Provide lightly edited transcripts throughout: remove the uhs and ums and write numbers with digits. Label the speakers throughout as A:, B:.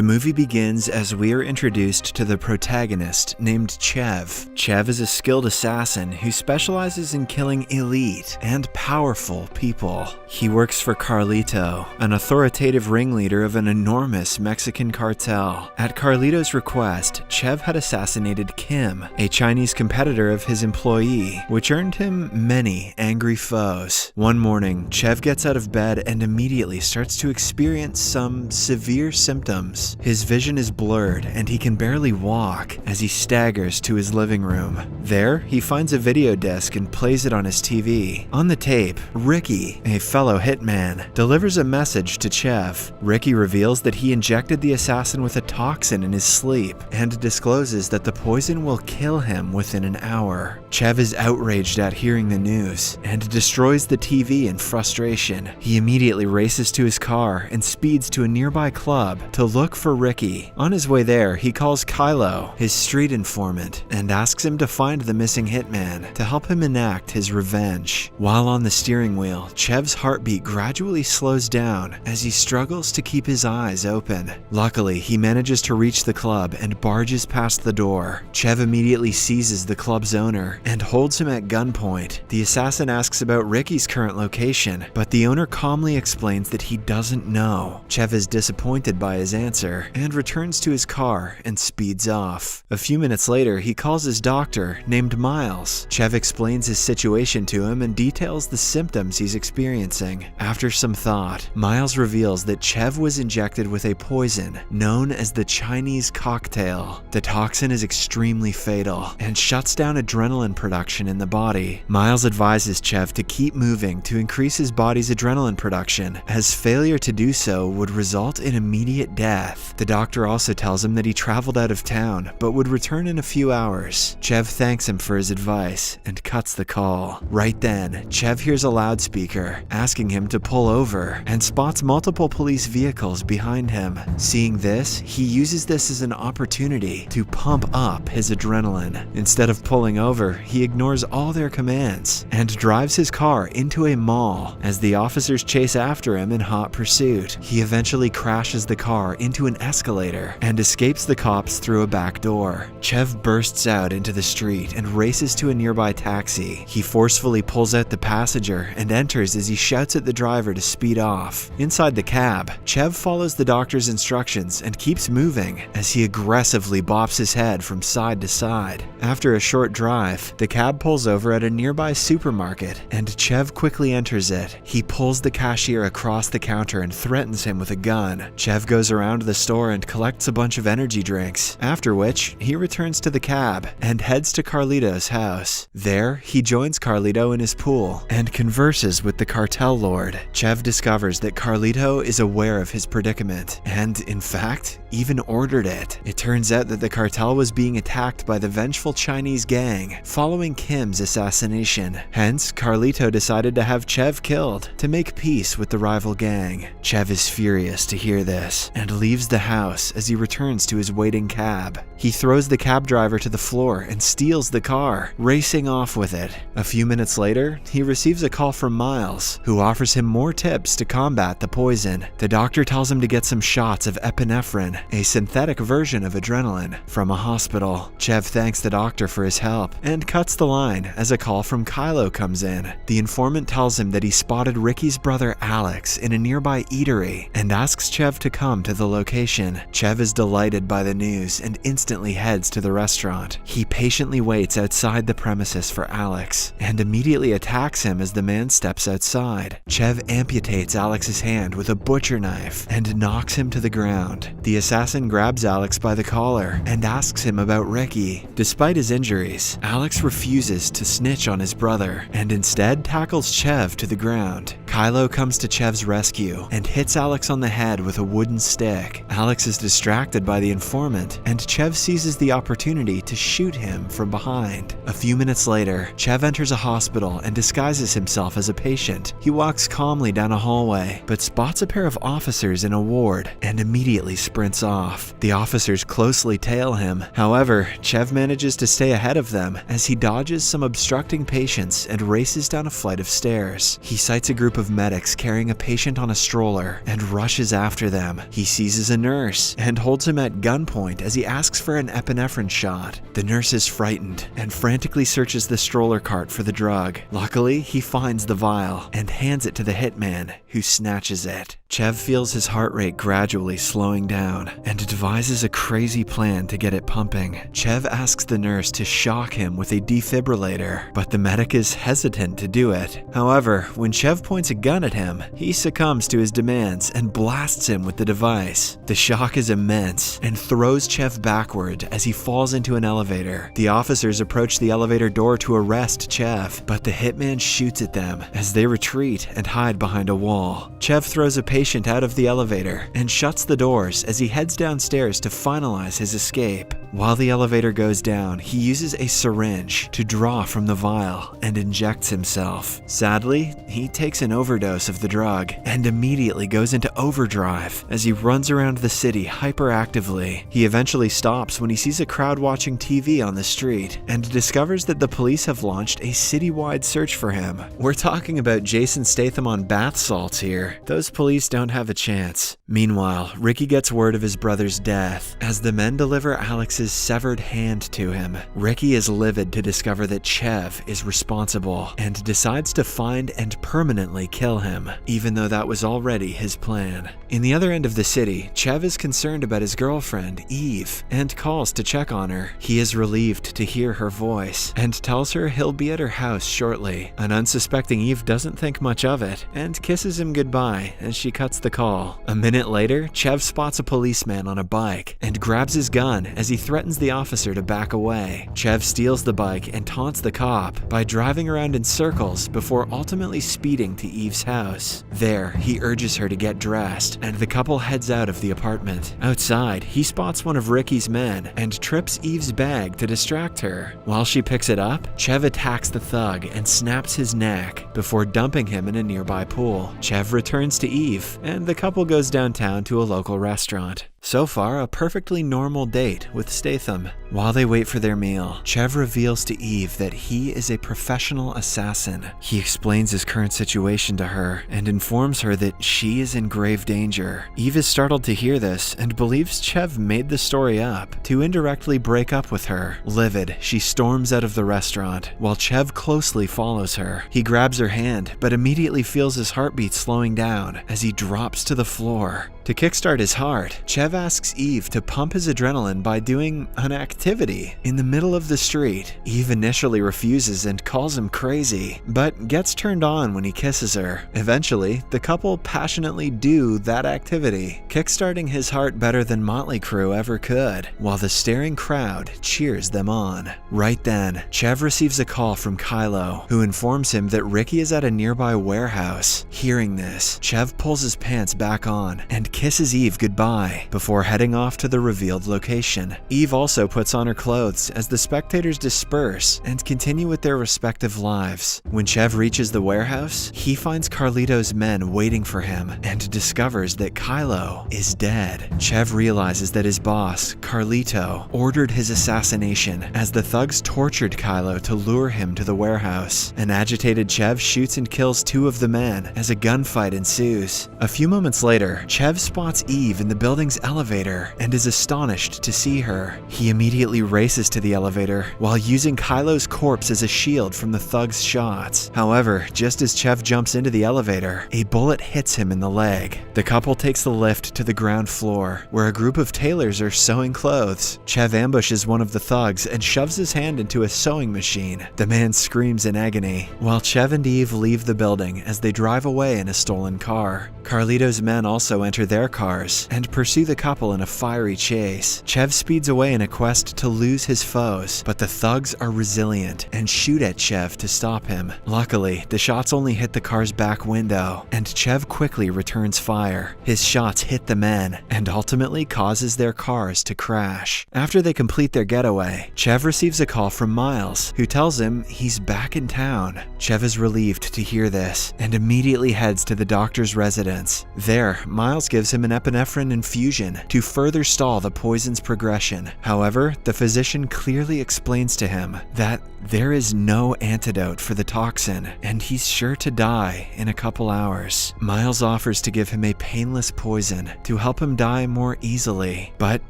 A: The movie begins as we are introduced to the protagonist named Chev. Chev is a skilled assassin who specializes in killing elite and powerful people. He works for Carlito, an authoritative ringleader of an enormous Mexican cartel. At Carlito's request, Chev had assassinated Kim, a Chinese competitor of his employee, which earned him many angry foes. One morning, Chev gets out of bed and immediately starts to experience some severe symptoms. His vision is blurred and he can barely walk as he staggers to his living room. There, he finds a video disc and plays it on his TV. On the tape, Ricky, a fellow hitman, delivers a message to Chev. Ricky reveals that he injected the assassin with a toxin in his sleep and discloses that the poison will kill him within an hour. Chev is outraged at hearing the news and destroys the TV in frustration. He immediately races to his car and speeds to a nearby club to look for Ricky. On his way there, he calls Kylo, his street informant, and asks him to find the missing hitman to help him enact his revenge. While on the steering wheel, Chev's heartbeat gradually slows down as he struggles to keep his eyes open. Luckily, he manages to reach the club and barges past the door. Chev immediately seizes the club's owner and holds him at gunpoint. The assassin asks about Ricky's current location, but the owner calmly explains that he doesn't know. Chev is disappointed by his answer and returns to his car and speeds off. A few minutes later, he calls his doctor named Miles. Chev explains his situation to him and details the symptoms he's experiencing. After some thought, Miles reveals that Chev was injected with a poison known as the Chinese cocktail. The toxin is extremely fatal and shuts down adrenaline production in the body. Miles advises Chev to keep moving to increase his body's adrenaline production, as failure to do so would result in immediate death. The doctor also tells him that he traveled out of town, but would return in a few hours. Chev thanks him for his advice and cuts the call. Right then, Chev hears a loudspeaker asking him to pull over and spots multiple police vehicles behind him. Seeing this, he uses this as an opportunity to pump up his adrenaline. Instead of pulling over, he ignores all their commands and drives his car into a mall. As the officers chase after him in hot pursuit, he eventually crashes the car into an escalator and escapes the cops through a back door. Chev bursts out into the street and races to a nearby taxi. He forcefully pulls out the passenger and enters as he shouts at the driver to speed off. Inside the cab, Chev follows the doctor's instructions and keeps moving as he aggressively bops his head from side to side. After a short drive, the cab pulls over at a nearby supermarket and Chev quickly enters it. He pulls the cashier across the counter and threatens him with a gun. Chev goes around the store and collects a bunch of energy drinks, after which he returns to the cab and heads to Carlito's house. There, he joins Carlito in his pool and converses with the cartel lord. Chev discovers that Carlito is aware of his predicament and, in fact, even ordered it. It turns out that the cartel was being attacked by the vengeful Chinese gang following Kim's assassination. Hence, Carlito decided to have Chev killed to make peace with the rival gang. Chev is furious to hear this and leaves the house as he returns to his waiting cab. He throws the cab driver to the floor and steals the car, racing off with it. A few minutes later, he receives a call from Miles, who offers him more tips to combat the poison. The doctor tells him to get some shots of epinephrine, a synthetic version of adrenaline, from a hospital. Chev thanks the doctor for his help and cuts the line as a call from Kylo comes in. The informant tells him that he spotted Ricky's brother Alex in a nearby eatery and asks Chev to come to the location. Chev is delighted by the news and instantly heads to the restaurant. He patiently waits outside the premises for Alex and immediately attacks him as the man steps outside. Chev amputates Alex's hand with a butcher knife and knocks him to the ground. The assassin grabs Alex by the collar and asks him about Ricky. Despite his injuries, Alex refuses to snitch on his brother and instead tackles Chev to the ground. Kylo comes to Chev's rescue and hits Alex on the head with a wooden stick. Alex is distracted by the informant and Chev seizes the opportunity to shoot him from behind. A few minutes later, Chev enters a hospital and disguises himself as a patient. He walks calmly down a hallway, but spots a pair of officers in a ward and immediately sprints off. The officers closely tail him. However, Chev manages to stay ahead of them as he dodges some obstructing patients and races down a flight of stairs. He sights a group of medics carrying a patient on a stroller and rushes after them. He seizes seizes a nurse and holds him at gunpoint as he asks for an epinephrine shot. The nurse is frightened and frantically searches the stroller cart for the drug. Luckily, he finds the vial and hands it to the hitman, who snatches it. Chev feels his heart rate gradually slowing down and devises a crazy plan to get it pumping. Chev asks the nurse to shock him with a defibrillator, but the medic is hesitant to do it. However, when Chev points a gun at him, he succumbs to his demands and blasts him with the device. The shock is immense and throws Chev backward as he falls into an elevator. The officers approach the elevator door to arrest Chev, but the hitman shoots at them as they retreat and hide behind a wall. Chev throws a patient out of the elevator and shuts the doors as he heads downstairs to finalize his escape. While the elevator goes down, he uses a syringe to draw from the vial and injects himself. Sadly, he takes an overdose of the drug and immediately goes into overdrive as he runs around the city hyperactively. He eventually stops when he sees a crowd watching TV on the street and discovers that the police have launched a citywide search for him. We're talking about Jason Statham on bath salts here. Those police don't have a chance. Meanwhile, Ricky gets word of his brother's death as the men deliver Alex's severed hand to him. Ricky is livid to discover that Chev is responsible and decides to find and permanently kill him, even though that was already his plan. In the other end of the city, Chev is concerned about his girlfriend, Eve, and calls to check on her. He is relieved to hear her voice and tells her he'll be at her house shortly. An unsuspecting Eve doesn't think much of it and kisses him goodbye as she cuts the call. A minute later, Chev spots a policeman on a bike and grabs his gun as he threatens the officer to back away. Chev steals the bike and taunts the cop by driving around in circles before ultimately speeding to Eve's house. There, he urges her to get dressed, and the couple heads out of the apartment. Outside, he spots one of Ricky's men and trips Eve's bag to distract her. While she picks it up, Chev attacks the thug and snaps his neck before dumping him in a nearby pool. Chev returns to Eve, and the couple goes downtown to a local restaurant. So far, a perfectly normal date with Statham. While they wait for their meal, Chev reveals to Eve that he is a professional assassin. He explains his current situation to her and informs her that she is in grave danger. Eve is startled to hear this and believes Chev made the story up to indirectly break up with her. Livid, she storms out of the restaurant while Chev closely follows her. He grabs her hand but immediately feels his heartbeat slowing down as he drops to the floor. To kickstart his heart, Chev asks Eve to pump his adrenaline by doing an activity in the middle of the street. Eve initially refuses and calls him crazy, but gets turned on when he kisses her. Eventually, the couple passionately do that activity, kickstarting his heart better than Motley Crue ever could, while the staring crowd cheers them on. Right then, Chev receives a call from Kylo, who informs him that Ricky is at a nearby warehouse. Hearing this, Chev pulls his pants back on and kisses Eve goodbye before heading off to the revealed location. Eve also puts on her clothes as the spectators disperse and continue with their respective lives. When Chev reaches the warehouse, he finds Carlito's men waiting for him and discovers that Kylo is dead. Chev realizes that his boss, Carlito, ordered his assassination as the thugs tortured Kylo to lure him to the warehouse. An agitated Chev shoots and kills two of the men as a gunfight ensues. A few moments later, Chev spots Eve in the building's elevator and is astonished to see her. He immediately races to the elevator while using Kylo's corpse as a shield from the thug's shots. However, just as Chev jumps into the elevator, a bullet hits him in the leg. The couple takes the lift to the ground floor, where a group of tailors are sewing clothes. Chev ambushes one of the thugs and shoves his hand into a sewing machine. The man screams in agony, while Chev and Eve leave the building as they drive away in a stolen car. Carlito's men also enter their cars and pursue the couple in a fiery chase. Chev speeds away in a quest to lose his foes, but the thugs are resilient and shoot at Chev to stop him. Luckily, the shots only hit the car's back window, and Chev quickly returns fire. His shots hit the men and ultimately causes their cars to crash. After they complete their getaway, Chev receives a call from Miles, who tells him he's back in town. Chev is relieved to hear this and immediately heads to the doctor's residence. There, Miles gives gives him an epinephrine infusion to further stall the poison's progression. However, the physician clearly explains to him that there is no antidote for the toxin, and he's sure to die in a couple hours. Miles offers to give him a painless poison to help him die more easily, but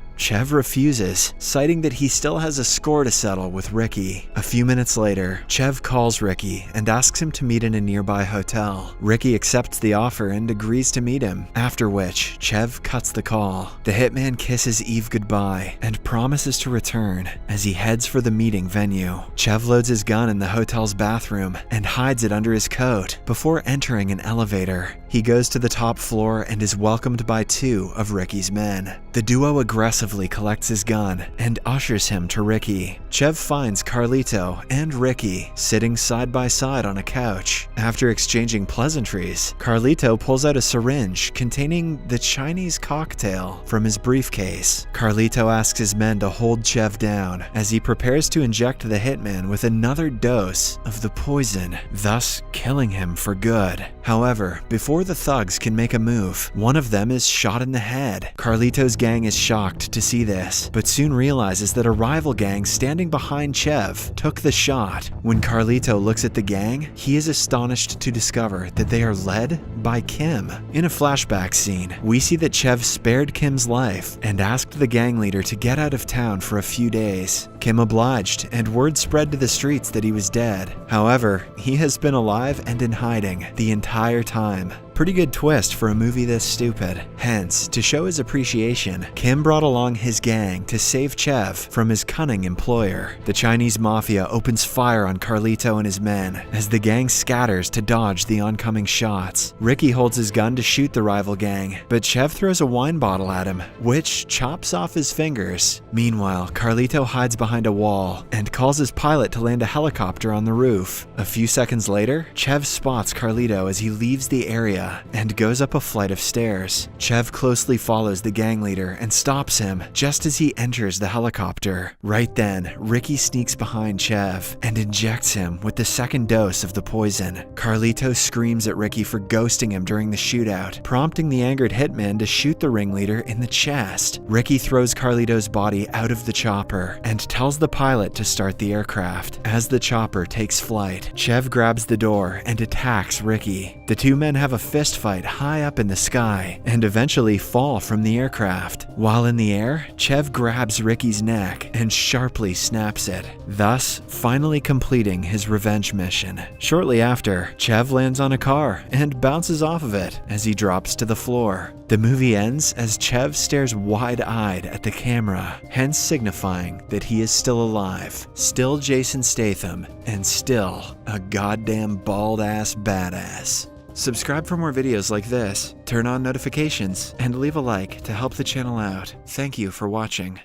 A: Chev refuses, citing that he still has a score to settle with Ricky. A few minutes later, Chev calls Ricky and asks him to meet in a nearby hotel. Ricky accepts the offer and agrees to meet him, after which Chev cuts the call. The hitman kisses Eve goodbye and promises to return as he heads for the meeting venue. Chev loads his gun in the hotel's bathroom and hides it under his coat before entering an elevator. He goes to the top floor and is welcomed by 2 of Ricky's men. The duo aggressively collects his gun and ushers him to Ricky. Chev finds Carlito and Ricky sitting side by side on a couch. After exchanging pleasantries, Carlito pulls out a syringe containing the Chinese cocktail from his briefcase. Carlito asks his men to hold Chev down as he prepares to inject the hitman with another dose of the poison, thus killing him for good. However, before the thugs can make a move, one of them is shot in the head. Carlito's gang is shocked to see this, but soon realizes that a rival gang standing behind Chev took the shot. When Carlito looks at the gang, he is astonished to discover that they are led by Kim. In a flashback scene, we see that Chev spared Kim's life and asked the gang leader to get out of town for a few days. Kim obliged, and word spread to the streets that he was dead. However, he has been alive and in hiding the entire time. Pretty good twist for a movie this stupid. Hence, to show his appreciation, Kim brought along his gang to save Chev from his cunning employer. The Chinese mafia opens fire on Carlito and his men as the gang scatters to dodge the oncoming shots. Ricky holds his gun to shoot the rival gang, but Chev throws a wine bottle at him, which chops off his fingers. Meanwhile, Carlito hides behind a wall and calls his pilot to land a helicopter on the roof. A few seconds later, Chev spots Carlito as he leaves the area and goes up a flight of stairs. Chev closely follows the gang leader and stops him just as he enters the helicopter. Right then, Ricky sneaks behind Chev and injects him with the second dose of the poison. Carlito screams at Ricky for ghosting him during the shootout, prompting the angered hitman to shoot the ringleader in the chest. Ricky throws Carlito's body out of the chopper and tells the pilot to start the aircraft. As the chopper takes flight, Chev grabs the door and attacks Ricky. The 2 men have a fist fight high up in the sky and eventually fall from the aircraft. While in the air, Chev grabs Ricky's neck and sharply snaps it, thus finally completing his revenge mission. Shortly after, Chev lands on a car and bounces off of it as he drops to the floor. The movie ends as Chev stares wide-eyed at the camera, hence signifying that he is still alive, still Jason Statham, and still a goddamn bald-ass badass. Subscribe for more videos like this, turn on notifications, and leave a like to help the channel out. Thank you for watching.